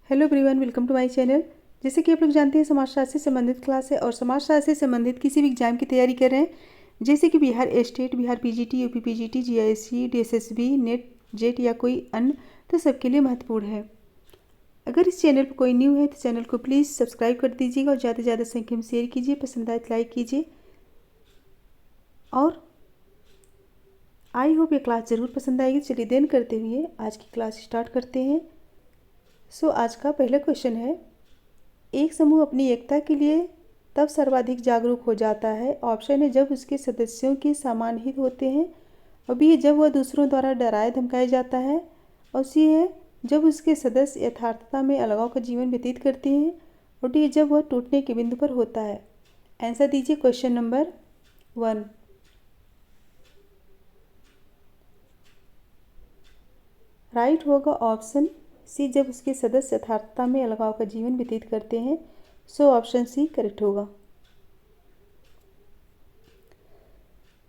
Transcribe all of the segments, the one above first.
Hello everyone, welcome to my channel. जैसे कि आप लोग जानते हैं, समाजशास्त्र से संबंधित क्लास है और समाजशास्त्र से संबंधित किसी भी एग्जाम की तैयारी कर रहे हैं, जैसे कि Bihar state, Bihar PGT, UP PGT, GISC, DSSB, NET, JET या कोई अन्य, तो सबके लिए महत्वपूर्ण है। अगर इस चैनल पर कोई न्यू है तो चैनल को प्लीज़ सब्सक्राइब कर दीजिएगा और ज़्यादा से ज़्यादा संख्या में शेयर कीजिए, पसंद आए तो लाइक कीजिए। और आई होप ये क्लास ज़रूर पसंद आएगी। चलिए देर करते हुए आज की क्लास स्टार्ट करते हैं। आज का पहला क्वेश्चन है, एक समूह अपनी एकता के लिए तब सर्वाधिक जागरूक हो जाता है। ऑप्शन है जब उसके सदस्यों के समान हित होते हैं, और बी है जब वह दूसरों द्वारा डराया धमकाया जाता है, और सी है जब उसके सदस्य यथार्थता में अलगाव का जीवन व्यतीत करते हैं, और डी है जब वह टूटने के बिंदु पर होता है। आंसर दीजिए क्वेश्चन नंबर 1। राइट होगा ऑप्शन सी, जब उसके सदस्य यथार्थता में अलगाव का जीवन व्यतीत करते हैं। ऑप्शन सी करेक्ट होगा।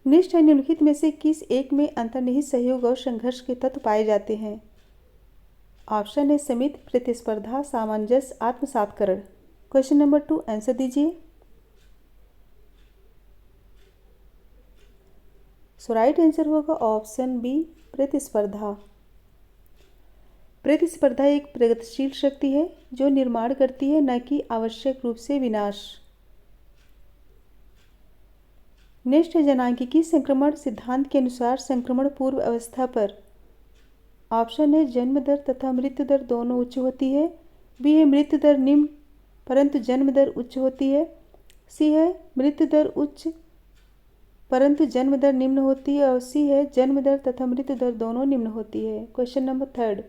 निष्ठ है निम्नलिखित में से किस एक में अंतर्निहित सहयोग और संघर्ष के तत्व पाए जाते हैं। ऑप्शन है समिति, प्रतिस्पर्धा, सामंजस्य, आत्मसातकरण। क्वेश्चन नंबर 2 आंसर दीजिए। राइट आंसर होगा ऑप्शन बी, प्रतिस्पर्धा। प्रतिस्पर्धा एक प्रगतिशील शक्ति है जो निर्माण करती है, न कि आवश्यक रूप से विनाश। नेक्स्ट है जनांगीकी संक्रमण सिद्धांत के अनुसार संक्रमण पूर्व अवस्था पर। ऑप्शन है जन्म दर तथा मृत्यु दर दोनों उच्च होती है, बी है मृत्यु दर निम्न परंतु जन्म दर उच्च होती है, सी है मृत्यु दर उच्च परंतु जन्म दर निम्न होती है, और सी है जन्म दर तथा मृत्यु दर दोनों निम्न होती है। क्वेश्चन नंबर 3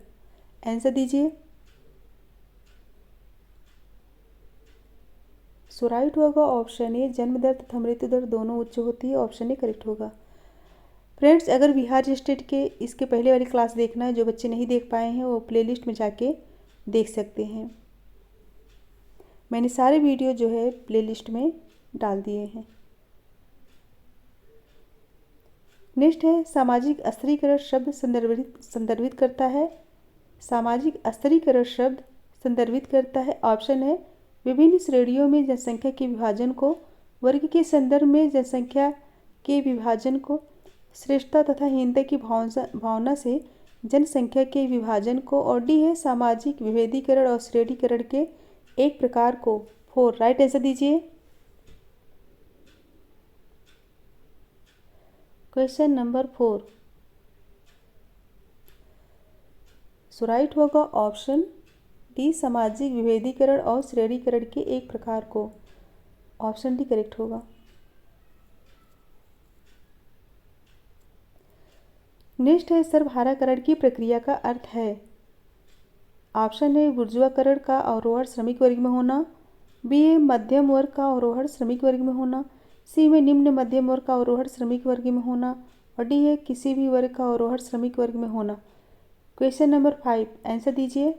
आंसर दीजिए। राइट होगा ऑप्शन ए, जन्म दर तथा मृत्यु दर दोनों उच्च होती है। ऑप्शन ए करेक्ट होगा। फ्रेंड्स, अगर बिहार स्टेट के इसके पहले वाली क्लास देखना है, जो बच्चे नहीं देख पाए हैं वो प्लेलिस्ट में जाके देख सकते हैं। मैंने सारे वीडियो जो है प्लेलिस्ट में डाल दिए हैं। नेक्स्ट है सामाजिक अस्थिरीकरण शब्द संदर्भित करता है। सामाजिक अस्थिरीकरण शब्द संदर्भित करता है। ऑप्शन है विभिन्न श्रेणियों में जनसंख्या के विभाजन को, वर्ग के संदर्भ में जनसंख्या के विभाजन को, श्रेष्ठता तथा हीनता की भावना से जनसंख्या के विभाजन को, और डी है सामाजिक विभेदीकरण और श्रेणीकरण के एक प्रकार को। 4 राइट आंसर दीजिए। क्वेश्चन नंबर 4 राइट होगा ऑप्शन डी, सामाजिक विभेदीकरण और श्रेणीकरण के एक प्रकार को। ऑप्शन डी करेक्ट होगा। नेक्स्ट है सर्वहाराकरण की प्रक्रिया का अर्थ है। ऑप्शन है बुर्जुआकरण का अवरोहण श्रमिक वर्ग में होना, बी है मध्यम वर्ग का अवरोहण श्रमिक वर्ग में होना, सी में निम्न मध्यम वर्ग का अवरोहण श्रमिक वर्ग में होना, और डी है किसी भी वर्ग का अवरोहण श्रमिक वर्ग में होना। क्वेश्चन नंबर 5 आंसर दीजिए।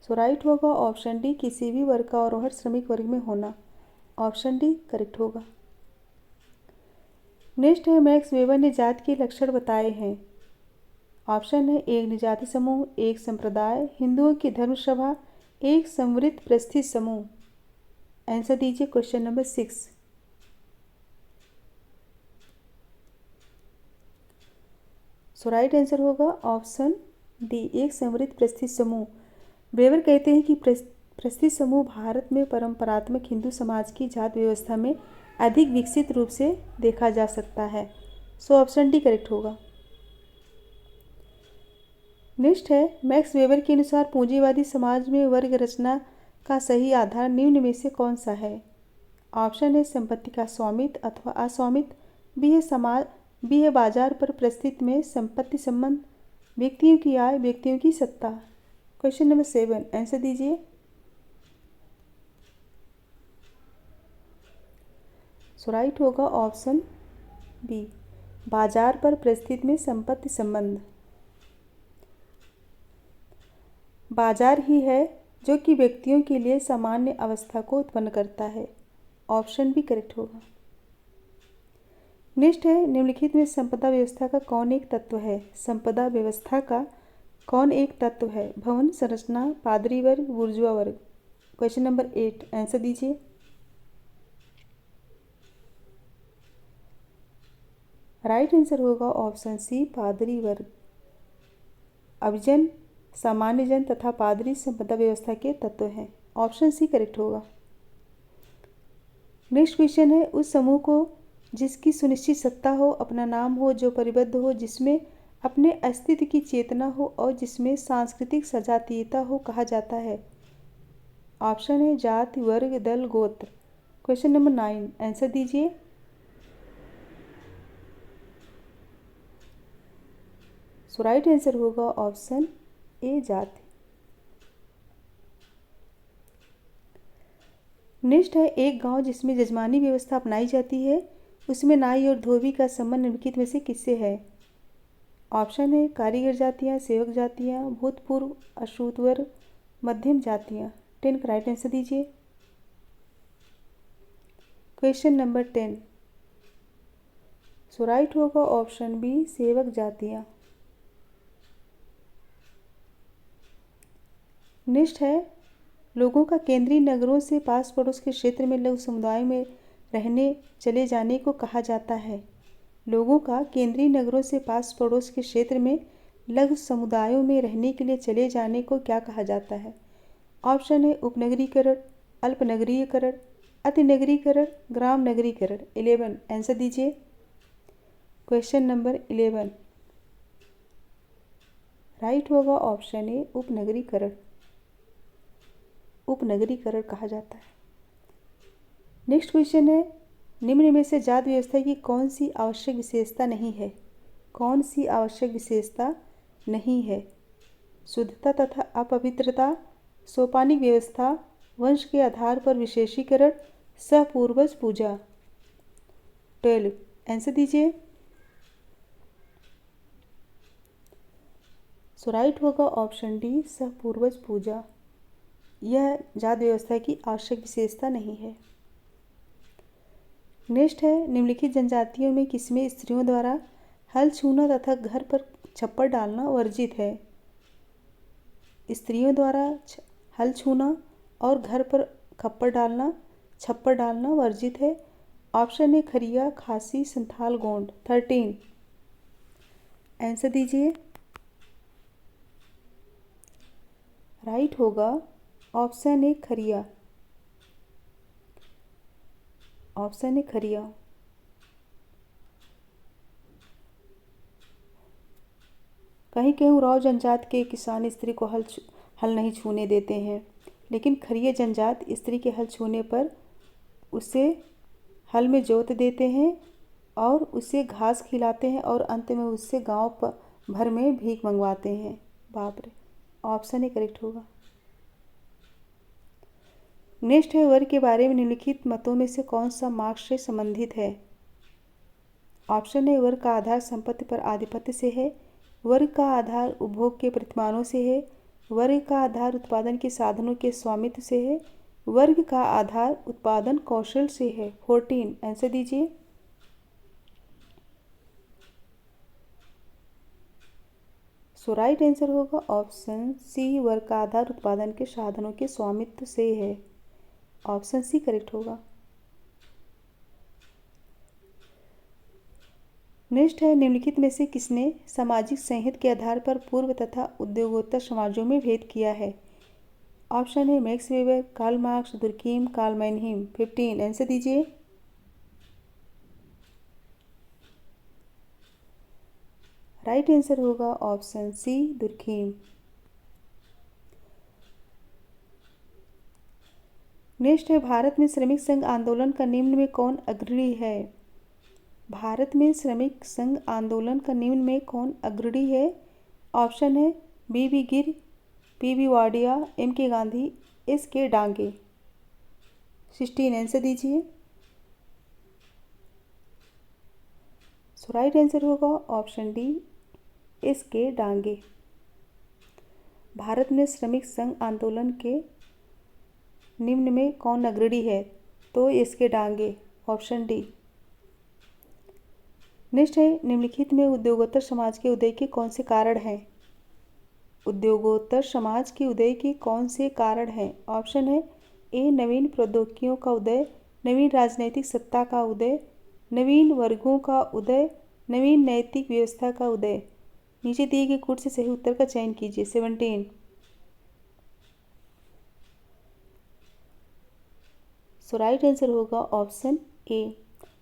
राइट होगा ऑप्शन डी, किसी भी वर्ग का अवरोहण श्रमिक वर्ग में होना। ऑप्शन डी करेक्ट होगा। नेक्स्ट है मैक्स वेबर ने जाति के लक्षण बताए हैं। ऑप्शन है एक निजाति समूह, एक संप्रदाय, हिंदुओं की धर्मसभा, एक संवृत्त प्रस्थित समूह। आंसर दीजिए क्वेश्चन नंबर 6। राइट आंसर होगा ऑप्शन डी, एक संवृत्त प्रस्थित समूह। वेबर कहते हैं कि प्रस्थित समूह भारत में परंपरात्मक हिंदू समाज की जाति व्यवस्था में अधिक विकसित रूप से देखा जा सकता है। ऑप्शन डी करेक्ट होगा। नेक्स्ट है मैक्स वेबर के अनुसार पूंजीवादी समाज में वर्ग रचना का सही आधार निम्न में से कौन सा है। ऑप्शन है संपत्ति का स्वामित्व अथवा अस्वामित्व, बी है बाजार पर परिस्थिति में संपत्ति संबंध, व्यक्तियों की आय, व्यक्तियों की सत्ता। क्वेश्चन नंबर 7 आंसर दीजिए। राइट होगा ऑप्शन बी, बाजार पर परिस्थिति में संपत्ति संबंध। बाजार ही है जो कि व्यक्तियों के लिए सामान्य अवस्था को उत्पन्न करता है। ऑप्शन बी करेक्ट होगा। नेक्स्ट है निम्नलिखित में संपदा व्यवस्था का कौन एक तत्व है। संपदा व्यवस्था का कौन एक तत्व है? भवन, संरचना, पादरी वर्ग, बुर्जुआ वर्ग। क्वेश्चन नंबर 8 आंसर दीजिए। राइट आंसर होगा ऑप्शन सी पादरी वर्ग। अभिजन, सामान्य जन तथा पादरी संपदा व्यवस्था के तत्व हैं। ऑप्शन सी करेक्ट होगा। नेक्स्ट क्वेश्चन है, उस समूह को जिसकी सुनिश्चित सत्ता हो, अपना नाम हो, जो परिबद्ध हो, जिसमें अपने अस्तित्व की चेतना हो और जिसमें सांस्कृतिक सजातीयता हो, कहा जाता है। ऑप्शन है जाति, वर्ग, दल, गोत्र। क्वेश्चन नंबर 9 आंसर दीजिए। सो राइट आंसर होगा ऑप्शन ए जाति। नेक्स्ट है, एक गांव जिसमें जजमानी व्यवस्था अपनाई जाती है, उसमें नाई और धोबी का संबंध निम्नलिखित में से किससे है। ऑप्शन है कारीगर जातियाँ, सेवक जातियाँ, भूतपूर्व अशूद्वर, मध्यम जातियाँ। 10 का राइट आंसर दीजिए। क्वेश्चन नंबर 10 सो राइट होगा ऑप्शन बी सेवक जातियाँ। नेक्स्ट है, लोगों का केंद्रीय नगरों से पास पड़ोस के क्षेत्र में लघु समुदाय में रहने चले जाने को कहा जाता है। लोगों का केंद्रीय नगरों से पास पड़ोस के क्षेत्र में लघु समुदायों में रहने के लिए चले जाने को क्या कहा जाता है। ऑप्शन है उपनगरीकरण, अल्पनगरीकरण, अतिनगरीकरण, ग्राम नगरीकरण। 11 आंसर दीजिए। क्वेश्चन नंबर 11 राइट होगा ऑप्शन ए उपनगरीकरण। उपनगरीकरण कहा जाता है। नेक्स्ट क्वेश्चन है, निम्न में से जाति व्यवस्था की कौन सी आवश्यक विशेषता नहीं है। कौन सी आवश्यक विशेषता नहीं है। शुद्धता तथा अपवित्रता, सोपानिक व्यवस्था, वंश के आधार पर विशेषीकरण, सहपूर्वज पूजा। 12 आंसर दीजिए। सो राइट होगा ऑप्शन डी सहपूर्वज पूजा। यह जाति व्यवस्था की आवश्यक विशेषता नहीं है। नेक्स्ट है, निम्नलिखित जनजातियों में किसमें स्त्रियों द्वारा हल छूना तथा घर पर छप्पर डालना वर्जित है। स्त्रियों द्वारा हल छूना और घर पर छप्पर डालना वर्जित है। ऑप्शन है खरिया, खासी, संथाल, गोंड। 13 आंसर दीजिए। राइट होगा ऑप्शन है खरिया। ऑप्शन है खरिया। कहीं कहीं उरांव जनजात के किसान स्त्री को हल नहीं छूने देते हैं, लेकिन खरिया जनजात स्त्री के हल छूने पर उसे हल में जोत देते हैं और उसे घास खिलाते हैं और अंत में उससे गांव भर में भीख मंगवाते हैं। बाप रे। ऑप्शन ही करेक्ट होगा। नेक्स्ट है, वर्ग के बारे में निम्नलिखित मतों में से कौन सा मार्क्स से संबंधित है। ऑप्शन है वर्ग का आधार संपत्ति पर आधिपत्य से है, वर्ग का आधार उपभोग के प्रतिमानों से है, वर्ग का आधार उत्पादन के साधनों के स्वामित्व से है, वर्ग का आधार उत्पादन कौशल से है। 14 आंसर दीजिए। सो राइट आंसर होगा ऑप्शन सी वर्ग का आधार उत्पादन के साधनों के स्वामित्व से है। ऑप्शन सी करेक्ट होगा। नेक्स्ट है, निम्नलिखित में से किसने सामाजिक संहित के आधार पर पूर्व तथा उद्योगोत्तर समाजों में भेद किया है। ऑप्शन है Max Weber, Karl Marx, Durkheim, Karl Mannheim. 15 answer दीजिए। राइट आंसर होगा ऑप्शन सी दुर्कीम। नेक्स्ट है, भारत में श्रमिक संघ आंदोलन का निम्न में कौन अग्रणी है। भारत में श्रमिक संघ आंदोलन का निम्न में कौन अग्रणी है। ऑप्शन है बी गिर, पी वाडिया, एम के गांधी, एस के डांगे। 16 आंसर दीजिए। सो राइट आंसर होगा ऑप्शन डी एस के डांगे। भारत में श्रमिक संघ आंदोलन के निम्न में कौन अग्रणी है, तो एस के डांगे। Option D. नेक्स्ट है, निम्नलिखित में उद्योगोत्तर समाज के उदय के कौन से कारण हैं। उद्योगोत्तर समाज के उदय के कौन से कारण हैं? ऑप्शन है ए नवीन प्रौद्योगिकियों का उदय, नवीन राजनैतिक सत्ता का उदय, नवीन वर्गों का उदय, नवीन नैतिक व्यवस्था का उदय। नीचे दिए गए कोड से सही उत्तर का चयन कीजिए। 17। सो राइट आंसर होगा ऑप्शन ए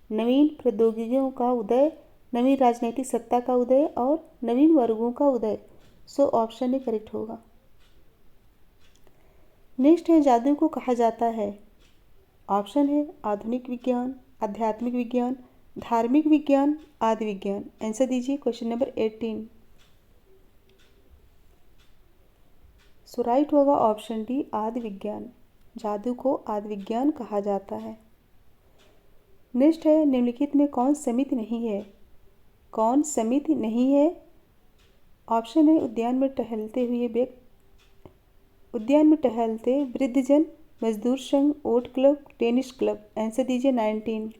नवीन प्रौद्योगिकियों का उदय, नवीन राजनीतिक सत्ता का उदय और नवीन वर्गों का उदय। सो ऑप्शन ए करेक्ट होगा। नेक्स्ट है जादू को कहा जाता है। ऑप्शन है आधुनिक विज्ञान, आध्यात्मिक विज्ञान, धार्मिक विज्ञान, आदि विज्ञान। आंसर दीजिए क्वेश्चन नंबर 18। सो राइट होगा ऑप्शन डी आदि विज्ञान। जादू को आदि विज्ञान कहा जाता है। नेक्स्ट है निम्नलिखित में कौन समिति नहीं है? कौन समिति नहीं है? ऑप्शन है उद्यान में टहलते वृद्धजन, मजदूर संघ, ओट क्लब, टेनिस क्लब। आंसर दीजिए 19।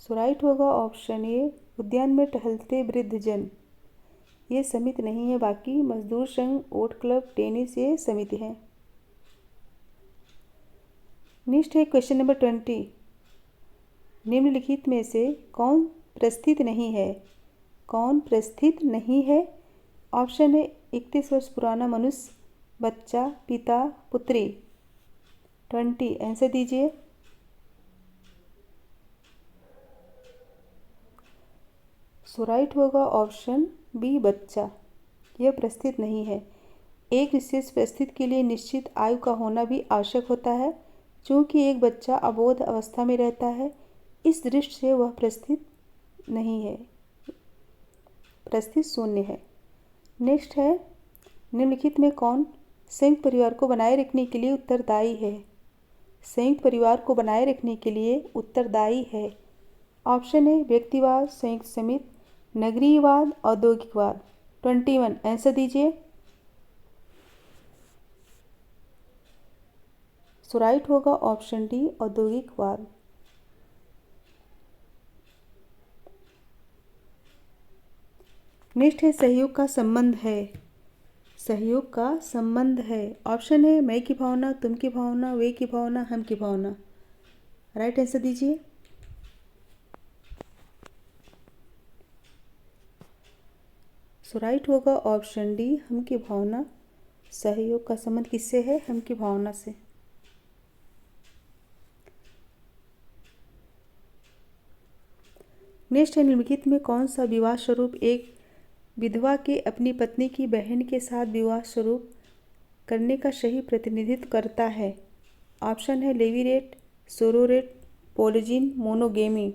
सो राइट होगा ऑप्शन ए उद्यान में टहलते वृद्धजन। ये समिति नहीं है, बाकी मजदूर संघ, ओट क्लब, टेनिस ये समिति है। नेक्स्ट है क्वेश्चन नंबर 20। निम्नलिखित में से कौन प्रस्थित नहीं है? कौन प्रस्थित नहीं है? ऑप्शन है 31 वर्ष पुराना मनुष्य, बच्चा, पिता, पुत्री। 20। आंसर दीजिए। सो राइट होगा ऑप्शन बी बच्चा। यह प्रस्थित नहीं है। एक विशेष परिस्थिति के लिए निश्चित आयु का होना भी आवश्यक होता है। चूँकि एक बच्चा अबोध अवस्था में रहता है, इस दृष्टि से वह प्रस्थित नहीं है, प्रस्थित शून्य है। नेक्स्ट है निम्नलिखित में कौन संयुक्त परिवार को बनाए रखने के लिए उत्तरदायी है? संयुक्त परिवार को बनाए रखने के लिए उत्तरदायी है। ऑप्शन है व्यक्तिवाद, संयुक्त समिति, नगरीयवाद, औद्योगिकवाद। 21। आंसर दीजिए। सो राइट होगा ऑप्शन डी औद्योगिकवाद। नेक्स्ट है सहयोग का संबंध है। सहयोग का संबंध है। ऑप्शन है मैं की भावना, तुम की भावना, वे की भावना, हम की भावना। राइट आंसर दीजिए। सो राइट होगा ऑप्शन डी हम की भावना। सहयोग का संबंध किससे है? हम की भावना से। नेक्स्ट है निम्नलिखित में कौन सा विवाह स्वरूप एक विधवा के अपनी पत्नी की बहन के साथ विवाह स्वरूप करने का सही प्रतिनिधित्व करता है? ऑप्शन है लेवीरेट, सोरोरेट, पोलिजिन, मोनोगेमी।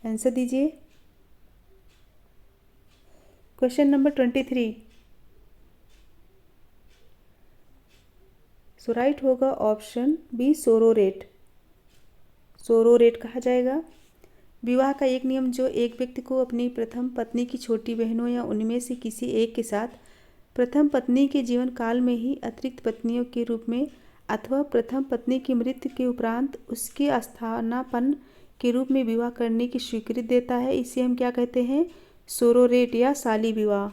आंसर दीजिए। Question number 23। सो राइट होगा ऑप्शन बी सोरोरेट। सोरोरेट कहा जाएगा। विवाह का एक नियम जो एक व्यक्ति को अपनी प्रथम पत्नी की छोटी बहनों या उनमें से किसी एक के साथ प्रथम पत्नी के जीवन काल में ही अतिरिक्त पत्नियों के रूप में अथवा प्रथम पत्नी की मृत्यु के उपरांत उसके स्थानापन्न के रूप में विवाह करने की स्वीकृति देता है। इसे हम क्या कहते हैं? सोरोरेट या साली विवाह।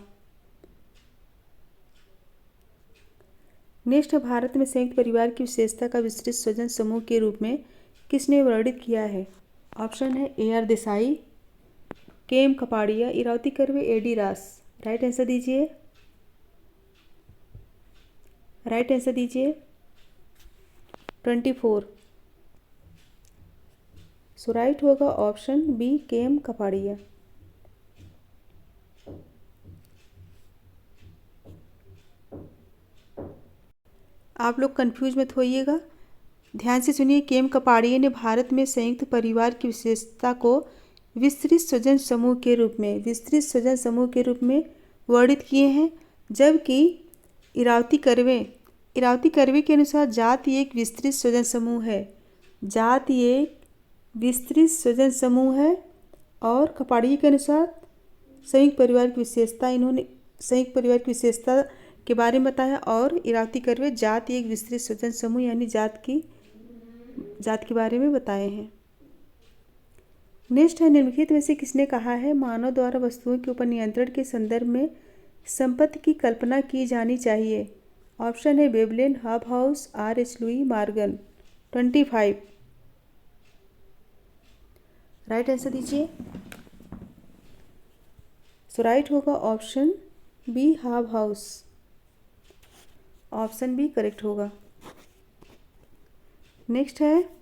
नेक्स्ट भारत में संयुक्त परिवार की विशेषता का विस्तृत स्वजन समूह के रूप में किसने वर्णित किया है? ऑप्शन है ए R Desai, K M Kapadia, Irawati Karve, A D रास। राइट आंसर दीजिए। राइट आंसर दीजिए। 24। सो राइट होगा option B K M Kapadia. आप लोग कंफ्यूज मत होइएगा, ध्यान से सुनिए। के एम कपाड़िया ने भारत में संयुक्त परिवार की विशेषता को विस्तृत स्वजन समूह के रूप में वर्णित किए हैं, जबकि इरावती कर्वे के अनुसार जाति एक विस्तृत स्वजन समूह है। जाति एक विस्तृत स्वजन समूह है और कपाड़िया के अनुसार संयुक्त परिवार की विशेषता, इन्होंने संयुक्त परिवार की विशेषता के बारे में बताया और इरावती कर्वे जाति एक विस्तृत स्वजन समूह यानी जात के बारे में बताए हैं। नेक्स्ट है, निम्नलिखित में से किसने कहा है मानव द्वारा वस्तुओं के ऊपर नियंत्रण के संदर्भ में संपत्ति की कल्पना की जानी चाहिए। ऑप्शन है Veblen, Hobhouse, R H Lowie, Morgan. 25। Right answer दीजिए। सो राइट होगा option B, Hobhouse. Option B correct होगा। नेक्स्ट है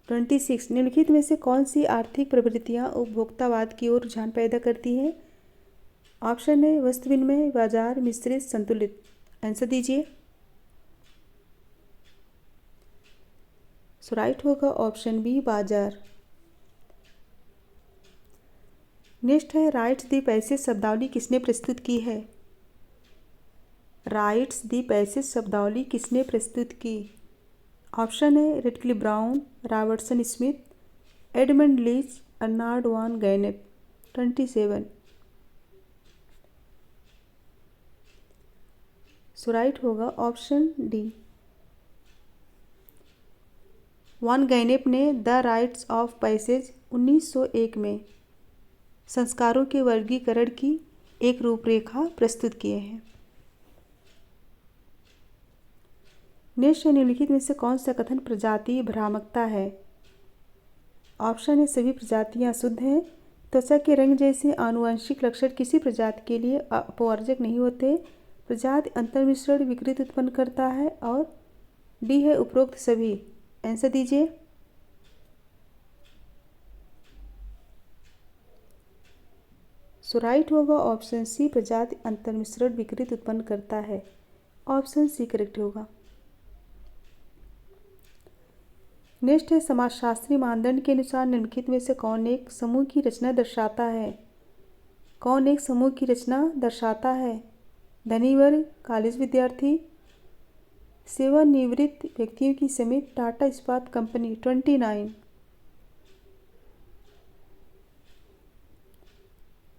26, निम्नलिखित में से कौन सी आर्थिक प्रवृत्तियां उपभोक्तावाद की ओर रुझान पैदा करती हैं। ऑप्शन है वस्तु विनिमय, बाजार, मिश्रित, संतुलित। आंसर दीजिए। सो राइट होगा ऑप्शन बी, बाजार। नेक्स्ट है, राइट्स दी पैसेज शब्दावली किसने प्रस्तुत की है। राइट्स दी पैसेज शब्दावली किसने प्रस्तुत की। ऑप्शन है Radcliffe Brown, Robertson Smith, Edmund Leach, Arnold van Gennep. 27। So right होगा ऑप्शन डी। वान गैनेप ने द राइट्स ऑफ पैसेज 1901 में संस्कारों के वर्गीकरण की एक रूपरेखा प्रस्तुत किए हैं। नेक्स्ट निम्नलिखित में से कौन सा कथन प्रजातीय भ्रामकता है। ऑप्शन है सभी प्रजातियां शुद्ध हैं, त्वचा के रंग जैसे आनुवंशिक लक्षण किसी प्रजाति के लिए अपवर्जक नहीं होते, प्रजाति अंतर्मिश्रण विकृति उत्पन्न करता है, और डी है उपरोक्त सभी। आंसर दीजिए। सो राइट होगा ऑप्शन सी, प्रजाति अंतर्मिश्रण विकृति उत्पन्न करता है। ऑप्शन सी करेक्ट होगा। नेक्स्ट है, समाजशास्त्री मानदंड के अनुसार निम्नलिखित में से कौन एक समूह की रचना दर्शाता है। कौन एक समूह की रचना दर्शाता है। धनी वर्ग, कॉलेज विद्यार्थी, सेवानिवृत्त व्यक्तियों की समिति, टाटा इस्पात कंपनी। 29।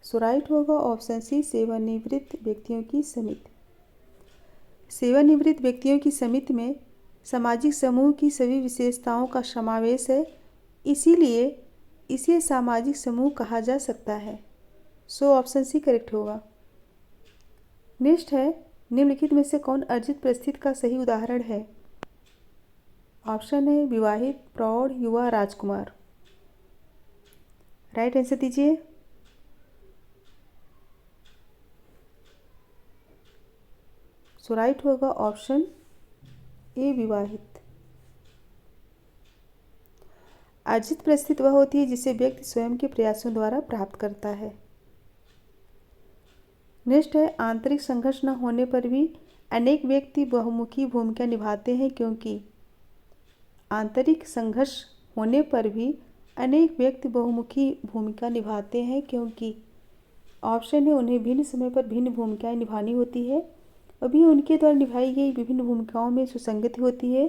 सो राइट होगा ऑप्शन सी, सेवानिवृत्त व्यक्तियों की समिति। सेवानिवृत्त व्यक्तियों की समिति में सामाजिक समूह की सभी विशेषताओं का समावेश है, इसीलिए इसे सामाजिक समूह कहा जा सकता है। सो ऑप्शन सी करेक्ट होगा। नेक्स्ट है, निम्नलिखित में से कौन अर्जित परिस्थिति का सही उदाहरण है। ऑप्शन है विवाहित, प्रौढ़, युवा, राजकुमार। राइट आंसर दीजिए। सो राइट होगा ऑप्शन ए, विवाहित। अर्जित परिस्थिति वह होती है जिसे व्यक्ति स्वयं के प्रयासों द्वारा प्राप्त करता है। नेक्स्ट है, आंतरिक संघर्ष न होने पर भी अनेक व्यक्ति बहुमुखी भूमिका निभाते हैं क्योंकि। आंतरिक संघर्ष होने पर भी अनेक व्यक्ति बहुमुखी भूमिका निभाते हैं क्योंकि। ऑप्शन है उन्हें भिन्न समय पर भिन्न भूमिकाएं निभानी होती है, अभी उनके द्वारा निभाई गई विभिन्न भूमिकाओं में सुसंगति होती है,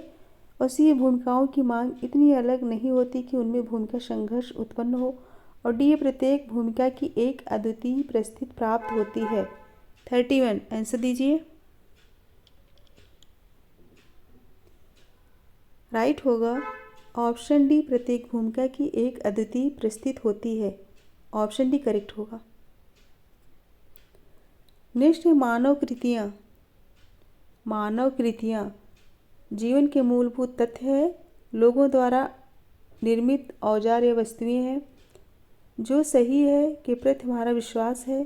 और ये भूमिकाओं की मांग इतनी अलग नहीं होती कि उनमें भूमिका संघर्ष उत्पन्न हो, और डी प्रत्येक भूमिका की एक अद्वितीय परिस्थिति प्राप्त होती है। 31। आंसर दीजिए। राइट होगा ऑप्शन डी, प्रत्येक भूमिका की एक अद्वितीय परिस्थिति होती है। ऑप्शन डी करेक्ट होगा। नेक्स्ट है, मानव कृतियाँ। मानव कृतियाँ जीवन के मूलभूत तथ्य है, लोगों द्वारा निर्मित औजार या वस्तुएं हैं जो सही है के प्रति हमारा विश्वास है,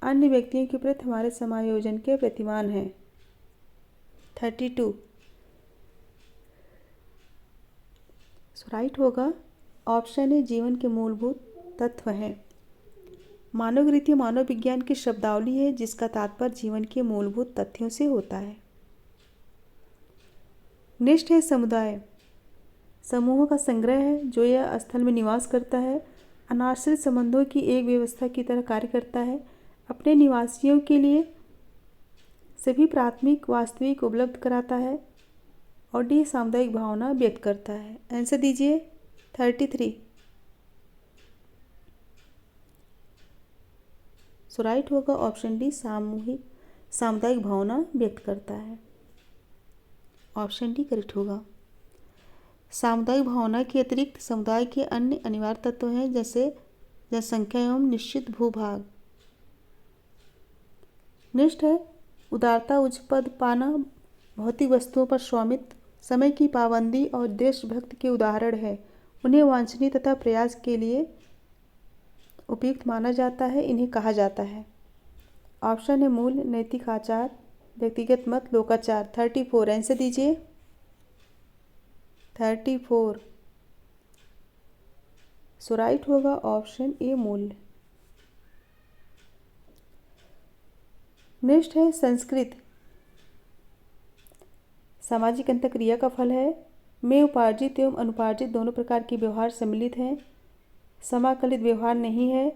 अन्य व्यक्तियों के प्रति हमारे समायोजन के प्रतिमान हैं। 32। सो राइट होगा ऑप्शन है जीवन के मूलभूत तत्व हैं। मानव कृतियाँ मानव विज्ञान की शब्दावली है जिसका तात्पर्य जीवन के मूलभूत तथ्यों से होता है। नेक्स्ट है, समुदाय समूहों का संग्रह है जो यह स्थल में निवास करता है, अनाश्रित संबंधों की एक व्यवस्था की तरह कार्य करता है, अपने निवासियों के लिए सभी प्राथमिक वास्तविक उपलब्ध कराता है, और डी सामुदायिक भावना व्यक्त करता है। आंसर दीजिए। 33। सो राइट होगा ऑप्शन डी, सामुदायिक भावना व्यक्त करता है। ऑप्शन डी करेक्ट होगा। सामुदायिक भावना के अतिरिक्त समुदाय के अन्य अनिवार्य तत्व हैं, जैसे जनसंख्या एवं निश्चित भूभाग। नेक्स्ट है उदारता, उच्च पद पाना, भौतिक वस्तुओं पर स्वामित्व, समय की पाबंदी और देशभक्त के उदाहरण है। उन्हें वांछनीय तथा प्रयास के लिए उपयुक्त माना जाता है, इन्हें कहा जाता है। ऑप्शन है मूल, नैतिक आचार, व्यक्तिगत मत, लोकाचार। 34 आंसर दीजिए। 34 सो राइट होगा ऑप्शन ए मूल्य। नेक्स्ट है संस्कृत। सामाजिक अंतःक्रिया का फल है। में उपार्जित एवं अनुपार्जित दोनों प्रकार के व्यवहार सम्मिलित हैं। समाकलित व्यवहार नहीं है।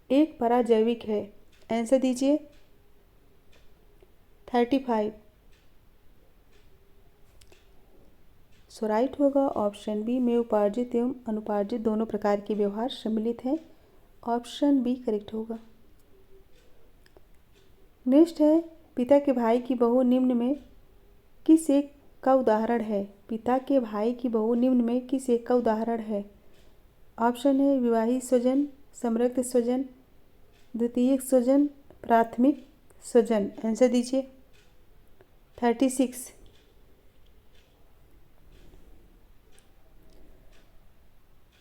एक पराजैविक है। आंसर दीजिए। 35 सो राइट होगा ऑप्शन बी, में उपार्जित एवं अनुपार्जित दोनों प्रकार के व्यवहार सम्मिलित हैं। ऑप्शन बी करेक्ट होगा। नेक्स्ट है पिता के भाई की बहू निम्न में किस एक का उदाहरण है। पिता के भाई की बहू निम्न में किस एक का उदाहरण है। ऑप्शन है विवाहित स्वजन, समृद्ध स्वजन, द्वितीयक स्वजन, प्राथमिक स्वजन। आंसर दीजिए। 36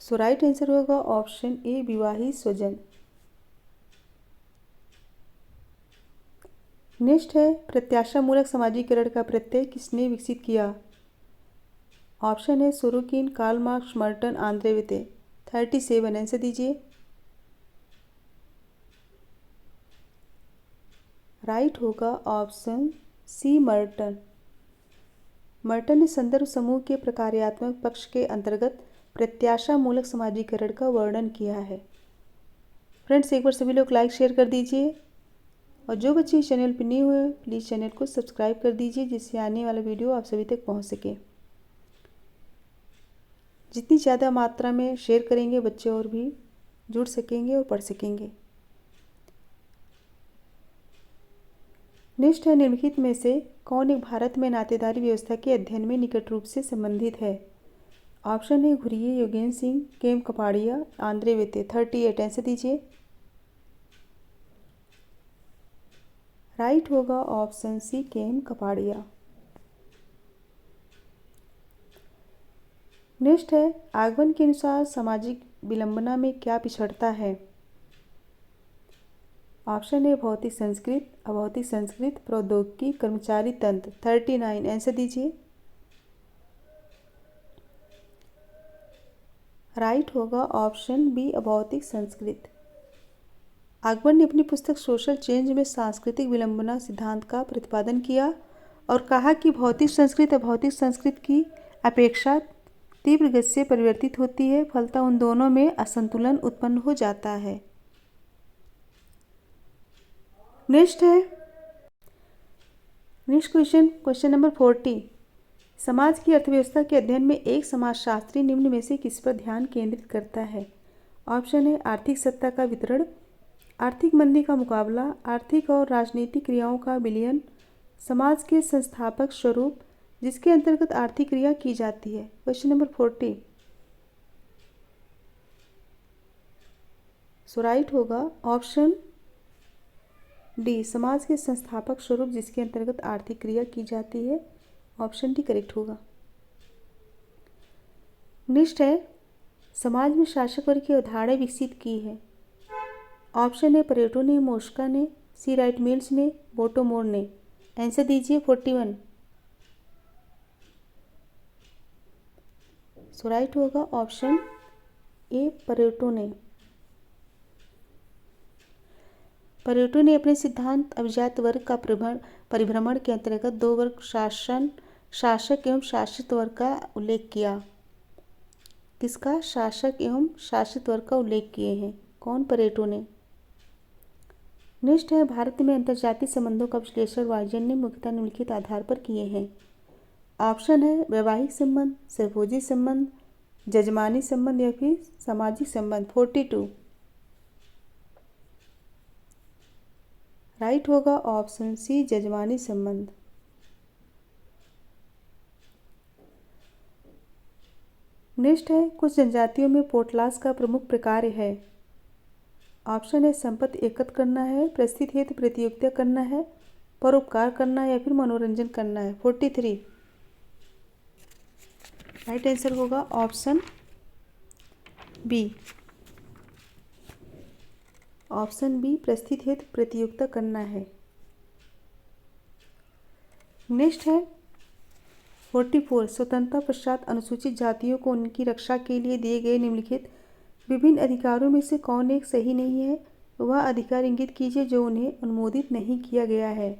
सो राइट आंसर होगा ऑप्शन ए, विवाहित स्वजन। नेक्स्ट है प्रत्याशामूलक समाजीकरण का प्रत्यय किसने विकसित किया। ऑप्शन है Sorokin, Karl Marx, Merton, Andre विते। 37 आंसर दीजिए। राइट होगा ऑप्शन सी, मर्टन। मर्टन ने संदर्भ समूह के प्रकार्यात्मक पक्ष के अंतर्गत प्रत्याशामूलक समाजीकरण का वर्णन किया है। फ्रेंड्स, एक बार सभी लोग लाइक शेयर कर दीजिए और जो बच्चे इस चैनल पर न्यू हुए प्लीज़ चैनल को सब्सक्राइब कर दीजिए, जिससे आने वाला वीडियो आप सभी तक पहुंच सके। जितनी ज़्यादा मात्रा में शेयर करेंगे बच्चे और भी जुड़ सकेंगे और पढ़ सकेंगे। नेक्स्ट है निम्नलिखित में से कौन एक भारत में नातेदारी व्यवस्था के अध्ययन में निकट रूप से संबंधित है। ऑप्शन है घुरिये, योगेंद्र सिंह, केम कपाड़िया, आंद्रे विते। 38 आंसर दीजिए। राइट होगा ऑप्शन सी, केम कपाड़िया। नेक्स्ट है आगमन के अनुसार सामाजिक विलंबना में क्या पिछड़ता है। ऑप्शन है भौतिक संस्कृत, अभौतिक संस्कृत, प्रौद्योगिकी, कर्मचारी तंत्र। 39 आंसर दीजिए। राइट होगा ऑप्शन बी, अभौतिक संस्कृत। आगमन ने अपनी पुस्तक सोशल चेंज में सांस्कृतिक विलंबना सिद्धांत का प्रतिपादन किया और कहा कि भौतिक संस्कृत अभौतिक संस्कृत की अपेक्षा तीव्र गति से परिवर्तित होती है, फलतः उन दोनों में असंतुलन उत्पन्न हो जाता है। Next question number 40। समाज की अर्थव्यवस्था के अध्ययन में एक समाजशास्त्री निम्न में से किस पर ध्यान केंद्रित करता है। ऑप्शन है आर्थिक सत्ता का वितरण, आर्थिक मंदी का मुकाबला, आर्थिक और राजनीतिक क्रियाओं का विलयन, समाज के संस्थापक स्वरूप जिसके अंतर्गत आर्थिक क्रिया की जाती है। क्वेश्चन नंबर 40 सो राइट होगा ऑप्शन डी, समाज के संस्थापक स्वरूप जिसके अंतर्गत आर्थिक क्रिया की जाती है। ऑप्शन डी करेक्ट होगा। नेक्स्ट है समाज में शासक वर्ग की अवधारणा विकसित की है। ऑप्शन है परेटो ने, मोस्का ने, सी राइट मिल्स ने, बोटोमोर ने। आंसर दीजिए। 41 सो राइट होगा ऑप्शन ए, परेटो ने। परेटो ने अपने सिद्धांत अभिजात वर्ग का परिभ्रमण के अंतर्गत दो वर्ग शासक एवं शासित वर्ग का उल्लेख किया। किसका? शासक एवं शासित वर्ग का उल्लेख किए हैं। कौन? परेटो ने। नेक्स्ट है भारत में अंतर्जातीय संबंधों का विश्लेषण वाइजन ने मुख्यतः निम्नलिखित आधार पर किए हैं। ऑप्शन है वैवाहिक संबंध, सहभोजी संबंध, जजमानी संबंध या फिर सामाजिक संबंध। 42 राइट होगा ऑप्शन सी, जजमानी संबंध। नेक्स्ट है, कुछ जनजातियों में पोटलास का प्रमुख प्रकार है। ऑप्शन है संपत्ति एकत्र करना है, परिस्थिति हेतु प्रतियोगिता करना है, परोपकार करना है या फिर मनोरंजन करना है। 43 राइट आंसर होगा ऑप्शन बी। ऑप्शन बी परिस्थिति हेतु प्रतियोगिता करना है। नेक्स्ट है 44 स्वतंत्रता पश्चात अनुसूचित जातियों को उनकी रक्षा के लिए दिए गए निम्नलिखित विभिन्न अधिकारों में से कौन एक सही नहीं है? वह अधिकार इंगित कीजिए जो उन्हें अनुमोदित नहीं किया गया है।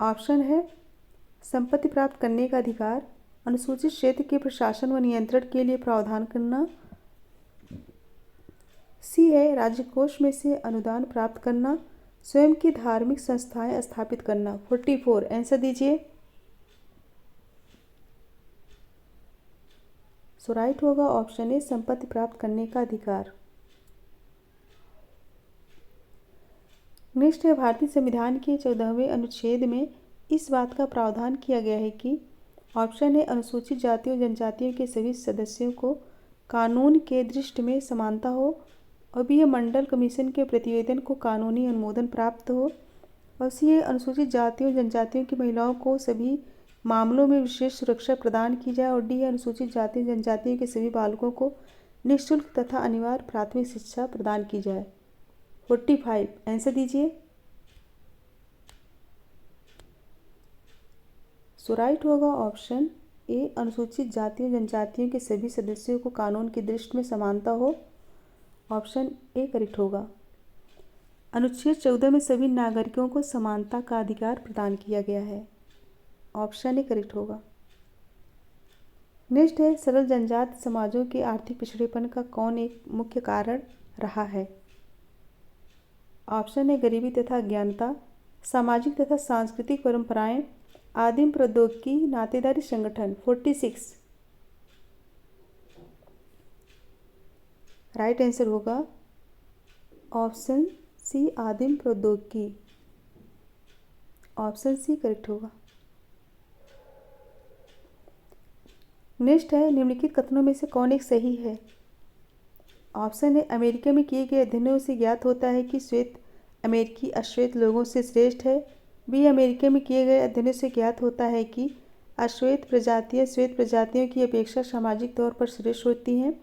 ऑप्शन है संपत्ति प्राप्त करने का अधिकार, अनुसूचित क्षेत्र के प्रशासन व नियंत्रण के लिए प्रावधान करना, सी है राज्य कोष में से अनुदान प्राप्त करना, स्वयं की धार्मिक संस्थाएं स्थापित करना। 44 आंसर दीजिए। सो राइट होगा ऑप्शन ए संपत्ति प्राप्त करने का अधिकार। नेक्स्ट है भारतीय संविधान के 14वें अनुच्छेद में इस बात का प्रावधान किया गया है कि ऑप्शन ए अनुसूचित जातियों जनजातियों के सभी सदस्यों को कानून के दृष्टि में समानता हो और बी मंडल कमीशन के प्रतिवेदन को कानूनी अनुमोदन प्राप्त हो और सी अनुसूचित जातियों जनजातियों की महिलाओं को सभी मामलों में विशेष सुरक्षा प्रदान की जाए और डी अनुसूचित जातियों जनजातियों के सभी बालकों को निःशुल्क तथा अनिवार्य प्राथमिक शिक्षा प्रदान की जाए। 45 आंसर दीजिए। सो राइट होगा ऑप्शन ए अनुसूचित जातियों जनजातियों के सभी सदस्यों को कानून की दृष्टि में समानता हो। ऑप्शन ए करेक्ट होगा। अनुच्छेद 14 में सभी नागरिकों को समानता का अधिकार प्रदान किया गया है। ऑप्शन ए करेक्ट होगा। नेक्स्ट है सरल जनजाति समाजों के आर्थिक पिछड़ेपन का कौन एक मुख्य कारण रहा है? ऑप्शन है गरीबी तथा अज्ञानता, सामाजिक तथा सांस्कृतिक परंपराएं, आदिम प्रौद्योगिकी, नातेदारी संगठन। 46 राइट आंसर होगा ऑप्शन सी आदिम प्रौद्योगिकी। ऑप्शन सी करेक्ट होगा। नेक्स्ट है निम्नलिखित कथनों में से कौन एक सही है? ऑप्शन है अमेरिका में किए गए अध्ययनों से ज्ञात होता है कि श्वेत अमेरिकी अश्वेत लोगों से श्रेष्ठ है। बी अमेरिका में किए गए अध्ययनों से ज्ञात होता है कि अश्वेत प्रजातियां श्वेत प्रजातियों की अपेक्षा सामाजिक तौर पर श्रेष्ठ होती हैं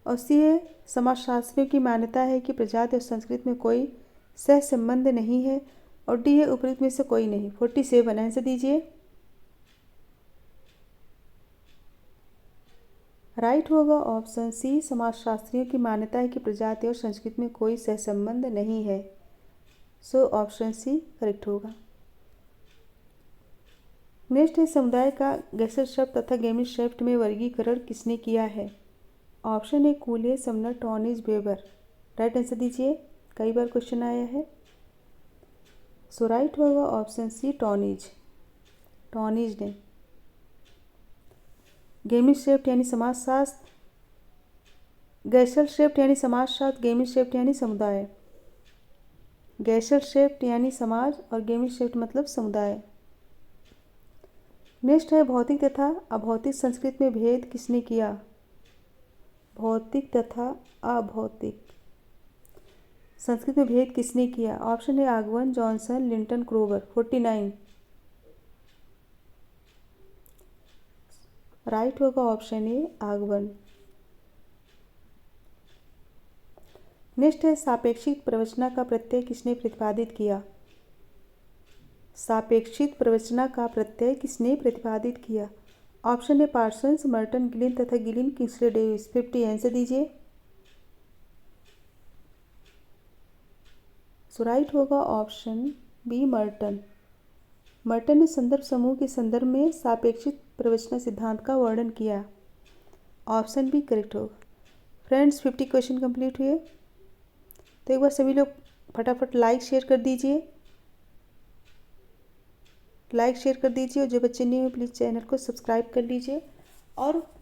और सी है समाजशास्त्रियों की मान्यता है कि प्रजाति और संस्कृति में कोई सह संबंध नहीं है और डी है उपयुक्त में से कोई नहीं। 47 आंसर दीजिए। राइट होगा ऑप्शन सी समाजशास्त्रियों की मान्यता है कि प्रजाति और संस्कृति में कोई सहसंबंध नहीं है। सो ऑप्शन सी करेक्ट होगा। नेक्स्ट है समुदाय का गैसर शब्द तथा गेमिस शब्द में वर्गीकरण किसने किया है? Option A Cooley, Sumner, Tonnies, Weber. Right answer दीजिए। कई बार क्वेश्चन आया है। सो राइट होगा ऑप्शन सी टॉनिज। टॉनिज ने गेमिस शेफ्ट यानी समाजशास्त्र, गैशल शेफ्ट यानी समाजशास्त्र, गेमिस शेफ्ट यानी समुदाय। गैशल शेफ्ट यानी समाज और गेमिस शेफ्ट मतलब समुदाय। नेक्स्ट है भौतिक तथा अभौतिक संस्कृति में भेद किसने किया? भौतिक तथा अभौतिक संस्कृति में भेद किसने किया? ऑप्शन है आगवन, जॉनसन, लिंटन, क्रोवर। 49 राइट होगा ऑप्शन ए आगवन। नेक्स्ट है सापेक्षिक प्रवचना का प्रत्यय किसने प्रतिपादित किया? सापेक्षिक प्रवचना का प्रत्यय किसने प्रतिपादित किया? ऑप्शन है पार्सन्स, मर्टन, गिलिन तथा गिलिन, किंग्सले डेविस। 50 आंसर दीजिए। सो राइट होगा ऑप्शन बी मर्टन। मर्टन ने संदर्भ समूह के संदर्भ में सापेक्षिक प्रवचना सिद्धांत का वर्णन किया। ऑप्शन बी करेक्ट होगा। फ्रेंड्स 50 क्वेश्चन कंप्लीट हुए, तो एक बार सभी लोग फटाफट लाइक शेयर कर दीजिए। लाइक शेयर कर दीजिए और जो बच्चे नहीं हो प्लीज़ चैनल को सब्सक्राइब कर लीजिए। और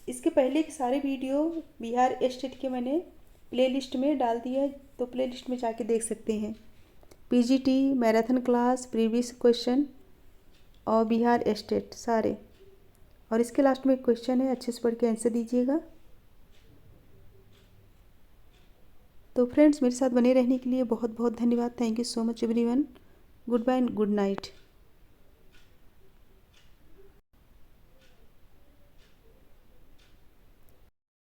इसके पहले के सारे वीडियो बिहार स्टेट के मैंने प्लेलिस्ट में डाल दिया है, तो प्लेलिस्ट में जाके देख सकते हैं। PGT, marathon class, previous question और बिहार स्टेट सारे। और इसके लास्ट में एक क्वेश्चन है, अच्छे से पढ़ के आंसर दीजिएगा। तो फ्रेंड्स, मेरे साथ बने रहने के लिए बहुत बहुत धन्यवाद। Thank you so much everyone. Goodbye and good night.